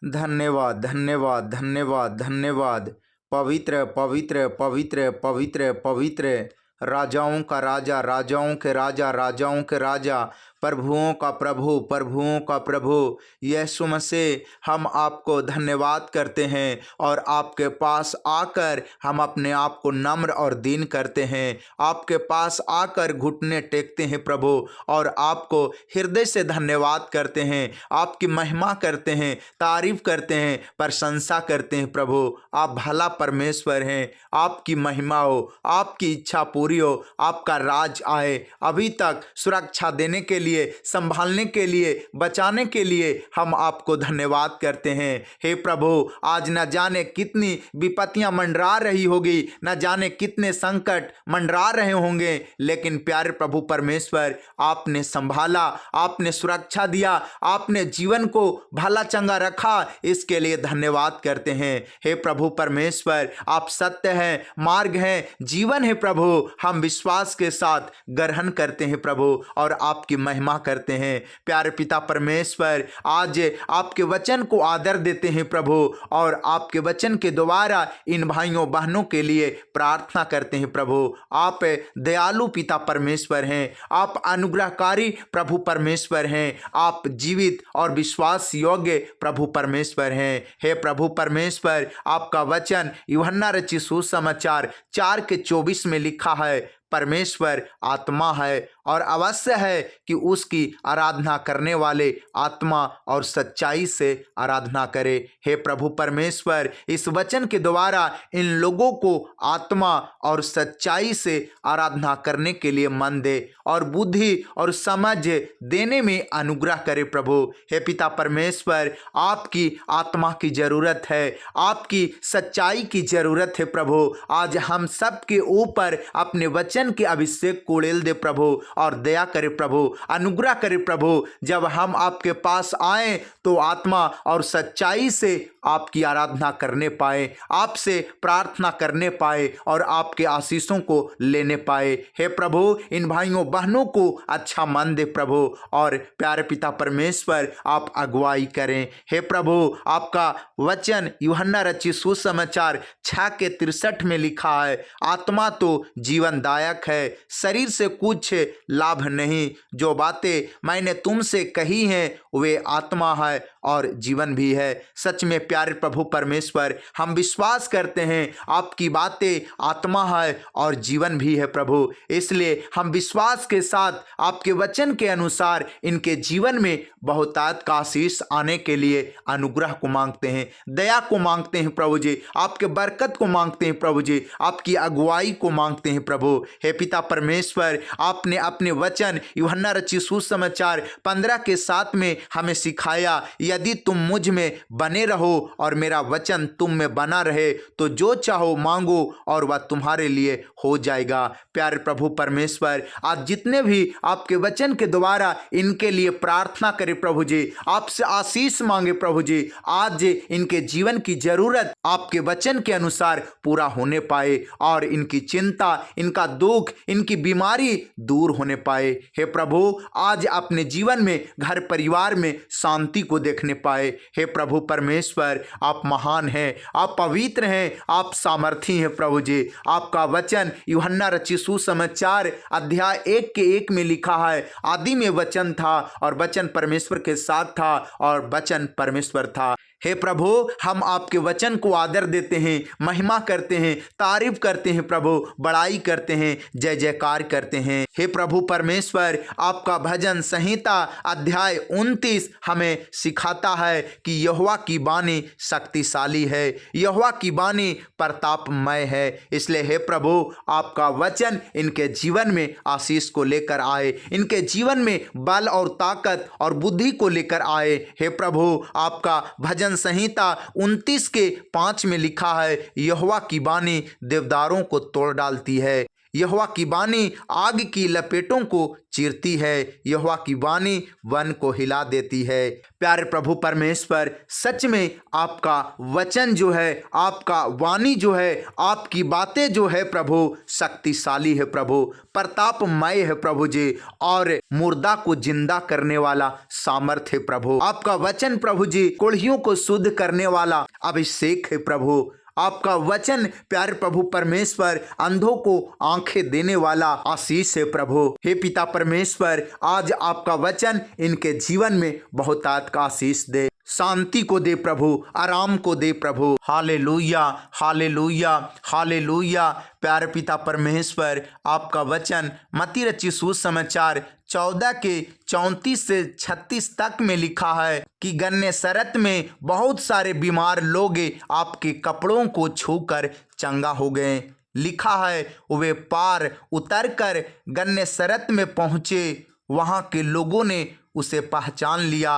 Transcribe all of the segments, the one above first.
धन्यवाद धन्यवाद धन्यवाद धन्यवाद। पवित्र पवित्र पवित्र पवित्र पवित्र, राजाओं का राजा, राजाओं के राजा, राजाओं के राजा, प्रभुओं का प्रभु, प्रभुओं का प्रभु यीशु मसीह, हम आपको धन्यवाद करते हैं और आपके पास आकर हम अपने आप को नम्र और दीन करते हैं। आपके पास आकर घुटने टेकते हैं प्रभु, और आपको हृदय से धन्यवाद करते हैं, आपकी महिमा करते हैं, तारीफ करते हैं, प्रशंसा करते हैं। प्रभु आप भला परमेश्वर हैं, आपकी महिमा हो, आपकी इच्छा पूरी हो, आपका राज आए। अभी तक सुरक्षा देने के लिए, संभालने के लिए, बचाने के लिए हम आपको धन्यवाद करते हैं। हे प्रभु, आज न जाने कितनी विपत्तियां मंडरा रही होगी, न जाने कितने संकट मंडरा रहे होंगे, लेकिन प्यारे प्रभु परमेश्वर, आपने संभाला, आपने सुरक्षा दिया, आपने जीवन को भला चंगा रखा, इसके लिए धन्यवाद करते हैं। हे प्रभु परमेश्वर, आप सत्य हैं, मार्ग हैं, जीवन है प्रभु। हम विश्वास के साथ ग्रहण करते हैं प्रभु, और आपकी महिमा करते हैं। प्यारे पिता परमेश्वर, आज आपके वचन को आदर देते हैं प्रभु, और आपके वचन के द्वारा इन भाइयों बहनों के लिए प्रार्थना करते हैं प्रभु। आप दयालु पिता परमेश्वर हैं, आप अनुग्रहकारी प्रभु परमेश्वर हैं, आप जीवित और विश्वास योग्य प्रभु परमेश्वर हैं। हे प्रभु परमेश्वर, आपका वचन यूहन्ना रचित सुसमाचार 4:24 में लिखा है, परमेश्वर आत्मा है और अवश्य है कि उसकी आराधना करने वाले आत्मा और सच्चाई से आराधना करे। हे प्रभु परमेश्वर, इस वचन के द्वारा इन लोगों को आत्मा और सच्चाई से आराधना करने के लिए मन दे और बुद्धि और समझ देने में अनुग्रह करे प्रभु। हे पिता परमेश्वर, आपकी आत्मा की जरूरत है, आपकी सच्चाई की जरूरत है प्रभु। आज हम सब के ऊपर अपने वचन के अभिषेक को उड़ेल दे प्रभु, और दया करे प्रभु, अनुग्रह करे प्रभु। जब हम आपके पास आए तो आत्मा और सच्चाई से आपकी आराधना करने पाए, आपसे प्रार्थना करने पाए और आपके आशीषों को लेने पाए। हे प्रभु, इन भाइयों बहनों को अच्छा मन दे प्रभु, और प्यारे पिता परमेश्वर आप अगुवाई करें। हे प्रभु, आपका वचन यूहन्ना रचित सुसमाचार 6:63 में लिखा है, आत्मा तो जीवनदायक है, शरीर से कुछ लाभ नहीं। जो बातें मैंने तुमसे कही हैं वे आत्मा है और जीवन भी है। सच में प्यारे प्रभु परमेश्वर, हम विश्वास करते हैं आपकी बातें आत्मा है और जीवन भी है प्रभु। इसलिए हम विश्वास के साथ आपके वचन के अनुसार इनके जीवन में बहुतायत का आशीष आने के लिए अनुग्रह को मांगते हैं, दया को मांगते हैं प्रभु जी, आपके बरकत को मांगते हैं प्रभु जी, आपकी अगुवाई को मांगते हैं प्रभु। हे पिता परमेश्वर, आपने अपने वचन यूहन्ना रचित सुसमाचार 15:7 में हमें सिखाया, यदि तुम मुझ में बने रहो और मेरा वचन तुम में बना रहे तो जो चाहो मांगो और वह तुम्हारे लिए हो जाएगा। प्यारे प्रभु परमेश्वर, आज जितने भी आपके वचन के द्वारा इनके लिए प्रार्थना करें प्रभु जी, आपसे आशीष मांगे प्रभु जी, आज इनके जीवन की जरूरत आपके वचन के अनुसार पूरा होने पाए और इनकी चिंता, इनका दुख, इनकी बीमारी दूर होने पाए। हे प्रभु, आज अपने जीवन में, घर परिवार में शांति को देखने पाए। हे प्रभु परमेश्वर, आप महान हैं, आप पवित्र हैं, आप सामर्थी हैं प्रभु जी। आपका वचन यूहन्ना रचित सुसमाचार अध्याय 1:1 में लिखा है, आदि में वचन था और वचन परमेश्वर के साथ था और वचन परमेश्वर था। हे प्रभु, हम आपके वचन को आदर देते हैं, महिमा करते हैं, तारीफ करते हैं प्रभु, बड़ाई करते हैं, जय जयकार करते हैं। हे प्रभु परमेश्वर, आपका भजन संहिता अध्याय 29 हमें सिखाता है कि यहोवा की वाणी शक्तिशाली है, यहोवा की वाणी प्रतापमय है। इसलिए हे प्रभु, आपका वचन इनके जीवन में आशीष को लेकर आए, इनके जीवन में बल और ताकत और बुद्धि को लेकर आए। हे प्रभु, आपका भजन संहिता 29:5 में लिखा है, यहोवा की वाणी देवदारों को तोड़ डालती है, यहोवा की वाणी आग की लपेटों को चीरती है, यहोवा की वाणी वन को हिला देती है। प्यारे प्रभु परमेश्वर, सच में आपका वचन जो है, आपका वाणी जो है, आपकी बातें जो है प्रभु, शक्तिशाली है प्रभु, प्रतापमय है प्रभु जी, और मुर्दा को जिंदा करने वाला सामर्थ्य है प्रभु। आपका वचन प्रभु जी कोढ़ियों को शुद्ध करने वाला अभिषेक है प्रभु। आपका वचन प्यारे प्रभु परमेश्वर अंधों को आंखें देने वाला आशीष है प्रभु। हे पिता परमेश्वर, आज आपका वचन इनके जीवन में बहुतायत का आशीष दे, शांति को दे प्रभु, आराम को दे प्रभु। Hallelujah, hallelujah, hallelujah. प्यारे पिता परमेश्वर, आपका वचन मत्ती रचित सुसमाचार 14 के 34 से 36 तक में लिखा है कि गन्नेसरत में बहुत सारे बीमार लोग आपके कपड़ों को छूकर चंगा हो गए। लिखा है वे पार उतरकर गन्नेसरत में पहुंचे, वहां के लोगों ने उसे पहचान लिया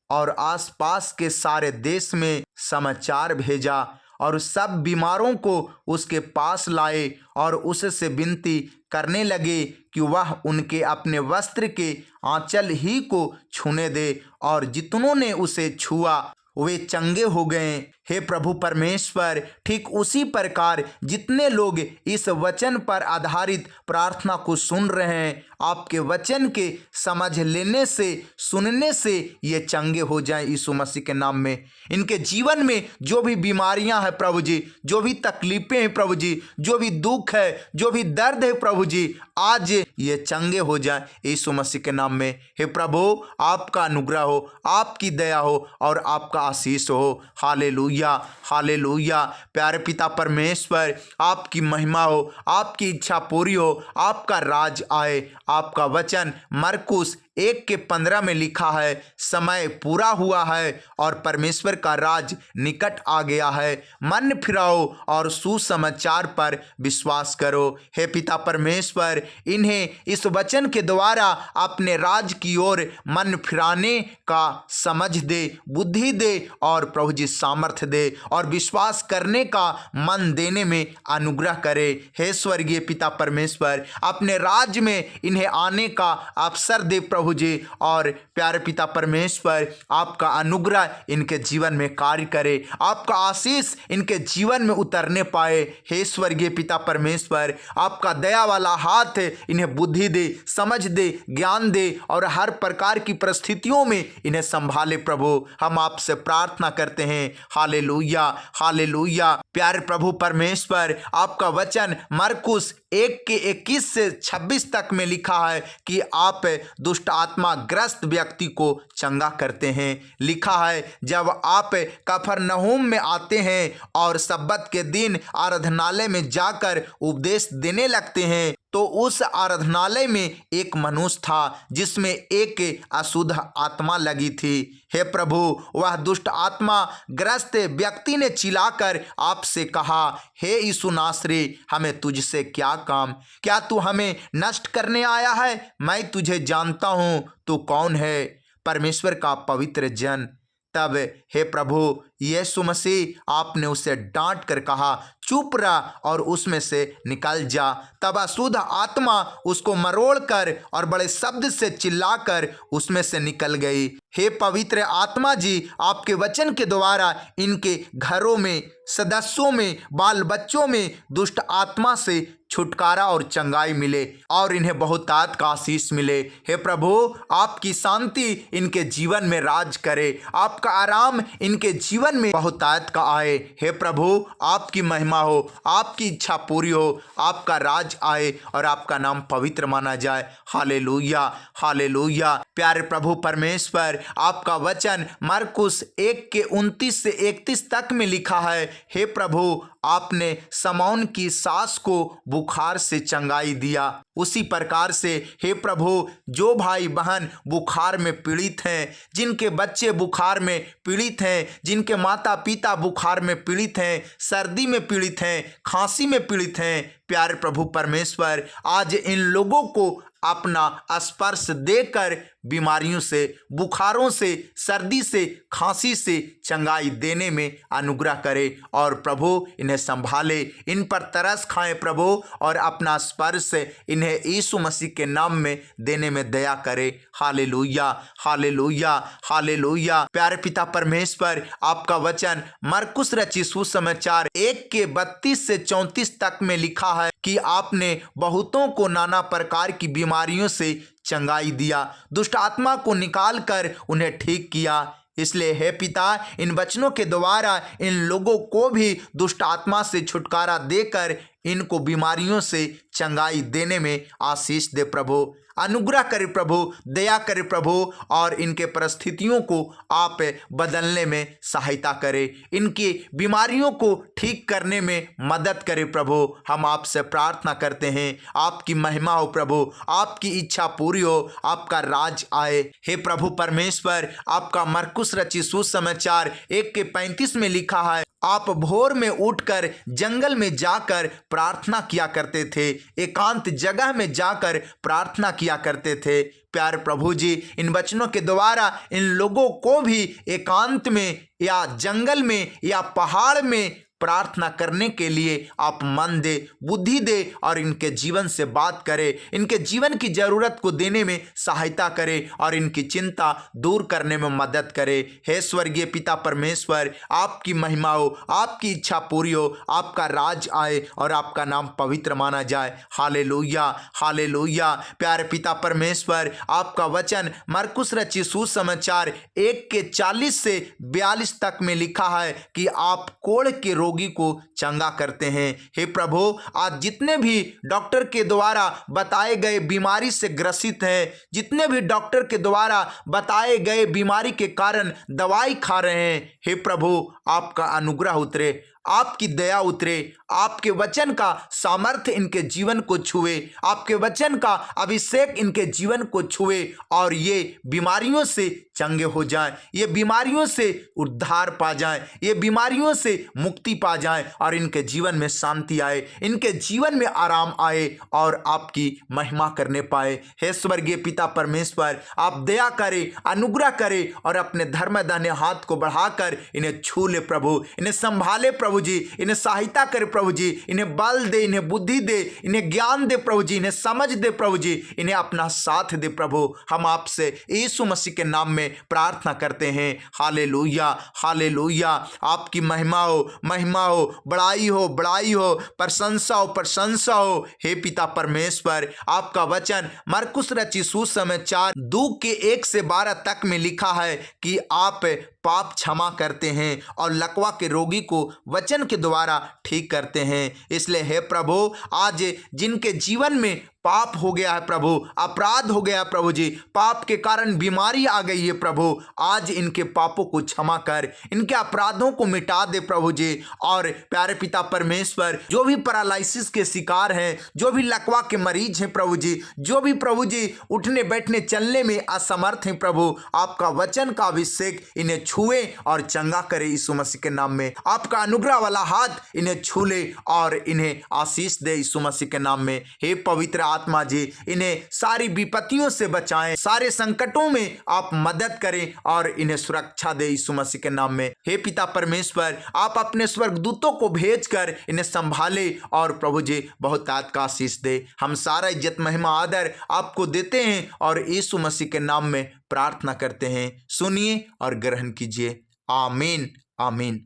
और आसपास के सारे देश में समाचार भेजा और सब बीमारों को उसके पास लाए और उससे विनती करने लगे कि वह उनके अपने वस्त्र के आंचल ही को छूने दे, और जितनों ने उसे छुआ वे चंगे हो गए। हे प्रभु परमेश्वर, ठीक उसी प्रकार जितने लोग इस वचन पर आधारित प्रार्थना को सुन रहे हैं, आपके वचन के समझ लेने से, सुनने से ये चंगे हो जाएं यीशु मसीह के नाम में। इनके जीवन में जो भी बीमारियां हैं प्रभु जी, जो भी तकलीफें हैं प्रभु जी, जो भी दुख है, जो भी दर्द है प्रभु जी, आज ये चंगे हो जाएं यीशु मसीह के नाम में। हे प्रभु, आपका अनुग्रह हो, आपकी दया हो और आपका आशीष हो। Hallelujah, hallelujah. प्यारे पिता परमेश्वर, आपकी महिमा हो, आपकी इच्छा पूरी हो, आपका राज आए। आपका वचन मरकुस 1 के 15 में लिखा है, समय पूरा हुआ है और परमेश्वर का राज निकट आ गया है, मन फिराओ और सुसमाचार पर विश्वास करो। हे पिता परमेश्वर, इन्हें इस वचन के द्वारा अपने राज की ओर मन फिराने का समझ दे, बुद्धि दे और प्रभु जी सामर्थ्य दे और विश्वास करने का मन देने में अनुग्रह करे। हे स्वर्गीय पिता परमेश्वर, अपने राज में इन्हें आने का अवसर दे प्रभु जी, और प्यारे पिता परमेश्वर, आपका अनुग्रह इनके जीवन में कार्य करे, आपका आशीष इनके जीवन में उतरने पाए। हे स्वर्गीय पिता परमेश्वर, आपका दया वाला हाथ इन्हें बुद्धि दे, समझ दे, ज्ञान दे और हर प्रकार की परिस्थितियों में इन्हें संभाले प्रभु। हम आपसे प्रार्थना करते हैं। Hallelujah, hallelujah. प्यारे प्रभु परमेश्वर, आपका वचन मरकुस 1 के 21 से 26 तक में लिखा है कि आप दुष्ट आत्मा ग्रस्त व्यक्ति को चंगा करते हैं। लिखा है, जब आप कफरनहूम में आते हैं और सब्बत के दिन आराधनालय में जाकर उपदेश देने लगते हैं, तो उस आराधनालय में एक मनुष्य था जिसमें एक अशुद्ध आत्मा लगी थी। हे प्रभु, वह दुष्ट आत्मा ग्रस्त व्यक्ति ने चिल्लाकर आपसे कहा, हे यीशु नासरी, हमें तुझसे क्या काम? क्या तू हमें नष्ट करने आया है? मैं तुझे जानता हूँ, तू कौन है, परमेश्वर का पवित्र जन। तब हे प्रभु यीशु मसीह, आपने उसे डांट कर कहा, चुप रह और उसमें से निकल जा। तब अशुद्ध आत्मा उसको मरोड़ कर और बड़े शब्द से चिल्लाकर उसमें से निकल गई। हे पवित्र आत्मा जी, आपके वचन के द्वारा इनके घरों में, सदस्यों में, बाल बच्चों में दुष्ट आत्मा से छुटकारा और चंगाई मिले और इन्हें बहुतायत का आशीष मिले। हे प्रभु, आपकी शांति इनके जीवन में राज करे, आपका आराम इनके जीवन में बहुतायत का आए। हे प्रभु, आपकी महिमा हो, आपकी इच्छा पूरी हो, आपका राज आए और आपका नाम पवित्र माना जाए। Hallelujah, hallelujah. प्यारे प्रभु परमेश्वर, आपका वचन मरकुस 1 के 29 से 31 तक में लिखा है, हे प्रभु, आपने समौन की सास को बुखार से चंगाई दिया। उसी प्रकार से हे प्रभु, जो भाई बहन बुखार में पीड़ित हैं, जिनके बच्चे बुखार में पीड़ित हैं, जिनके माता पिता बुखार में पीड़ित हैं, सर्दी में पीड़ित हैं, खांसी में पीड़ित हैं, प्यारे प्रभु परमेश्वर, आज इन लोगों को अपना स्पर्श देकर बीमारियों से, बुखारों से, सर्दी से, खांसी से चंगाई देने में अनुग्रह करे और प्रभु इन्हें संभाले, इन पर तरस खाएं प्रभु, और अपना स्पर्श इन्हें यीशु मसीह के नाम में देने में दया करे। Hallelujah, hallelujah, hallelujah. प्यारे पिता परमेश्वर, आपका वचन मरकुस रचित सुसमाचार 1:32 से 34 तक में लिखा है कि आपने बहुतों को नाना प्रकार की बीमारियों से चंगाई दिया, दुष्ट आत्मा को निकाल कर उन्हें ठीक किया। इसलिए हे पिता, इन वचनों के द्वारा इन लोगों को भी दुष्ट आत्मा से छुटकारा देकर इनको बीमारियों से चंगाई देने में आशीष दे प्रभु, अनुग्रह करे प्रभु, दया करे प्रभु, और इनके परिस्थितियों को आप बदलने में सहायता करे, इनकी बीमारियों को ठीक करने में मदद करे प्रभु। हम आपसे प्रार्थना करते हैं, आपकी महिमा हो प्रभु, आपकी इच्छा पूरी हो, आपका राज आए। हे प्रभु परमेश्वर, आपका मरकुस रचित सुसमाचार 1:35 में लिखा है, आप भोर में उठकर जंगल में जाकर प्रार्थना किया करते थे, एकांत जगह में जाकर प्रार्थना किया करते थे। प्यारे प्रभु जी, इन वचनों के द्वारा इन लोगों को भी एकांत में या जंगल में या पहाड़ में प्रार्थना करने के लिए आप मन दे, बुद्धि दे, और इनके जीवन से बात करे, इनके जीवन की जरूरत को देने में सहायता करे और इनकी चिंता दूर करने में मदद करे। हे स्वर्गीय पिता परमेश्वर, आपकी महिमा हो, आपकी इच्छा पूरी हो, आपका राज आए और आपका नाम पवित्र माना जाए। Hallelujah, hallelujah. प्यारे पिता परमेश्वर, आपका वचन मरकुस रचित सुसमाचार 1:40 से 42 तक में लिखा है कि आप कोढ़ के रोगी को चंगा करते हैं। हे प्रभु, आज जितने भी डॉक्टर के द्वारा बताए गए बीमारी से ग्रसित हैं, जितने भी डॉक्टर के द्वारा बताए गए बीमारी के कारण दवाई खा रहे हैं, हे प्रभु, आपका अनुग्रह उतरे, आपकी दया उतरे, आपके वचन का सामर्थ्य इनके जीवन को छुए, आपके वचन का अभिषेक इनके जीवन को छुए और ये बीमारियों से चंगे हो जाएं, ये बीमारियों से उद्धार पा जाएं, ये बीमारियों से मुक्ति पा जाएं और इनके जीवन में शांति आए, इनके जीवन में आराम आए और आपकी महिमा करने पाए। हे स्वर्गीय पिता परमेश्वर, आप दया करें, अनुग्रह करें और अपने धर्मदाने हाथ को बढ़ाकर इन्हें छू ले प्रभु, इन्हें संभाले प्रभु जी, इन्हें सहायता करे प्रभु जी, इन्हें बल दे, इन्हें बुद्धि दे, इन्हें ज्ञान दे प्रभु जी, इन्हें समझ दे प्रभु जी, इन्हें अपना साथ दे प्रभु। हम आपसे यीशु मसीह के नाम में प्रार्थना करते हैं। Hallelujah, hallelujah. आपकी महिमा हो, महिमा हो, बड़ाई हो, बड़ाई हो, प्रशंसा हो, प्रशंसा हो। हे पिता परमेश्वर, आपका वचन मरकुस रचित सुसमाचार 2:1-12 तक में लिखा है कि आप पाप क्षमा करते हैं और लकवा के रोगी को वचन के द्वारा ठीक करते हैं। इसलिए हे प्रभु, आज जिनके जीवन में पाप हो गया है प्रभु, अपराध हो गया है प्रभु जी, पाप के कारण बीमारी आ गई है प्रभु, आज इनके पापों को क्षमा कर, इनके अपराधों को मिटा दे प्रभु जी। और प्यारे पिता परमेश्वर, जो भी पैरालिसिस के शिकार हैं, जो भी लकवा के मरीज हैं प्रभु जी, जो भी प्रभु जी उठने बैठने चलने में असमर्थ हैं प्रभु, आपका वचन का अभिषेक इन्हें छुए और चंगा करे यीशु मसीह के नाम में। आपका अनुग्रह वाला हाथ इन्हें छू ले और इन्हें आशीष दे यीशु मसीह के नाम में। हे पवित्र आत्मा जी, इन्हें सारी विपत्तियों से बचाएं, सारे संकटों में आप मदद करें और इन्हें सुरक्षा दे यीशु मसीह के नाम में। हे पिता परमेश्वर, आप अपने स्वर्गदूतों को भेजकर इन्हें संभाले और प्रभु जी बहुत का आशीष दे। हम सारा इज्जत महिमा आदर आपको देते हैं और यीशु मसीह के नाम में प्रार्थना करते हैं। सुनिए और ग्रहण कीजिए। आमीन, आमीन।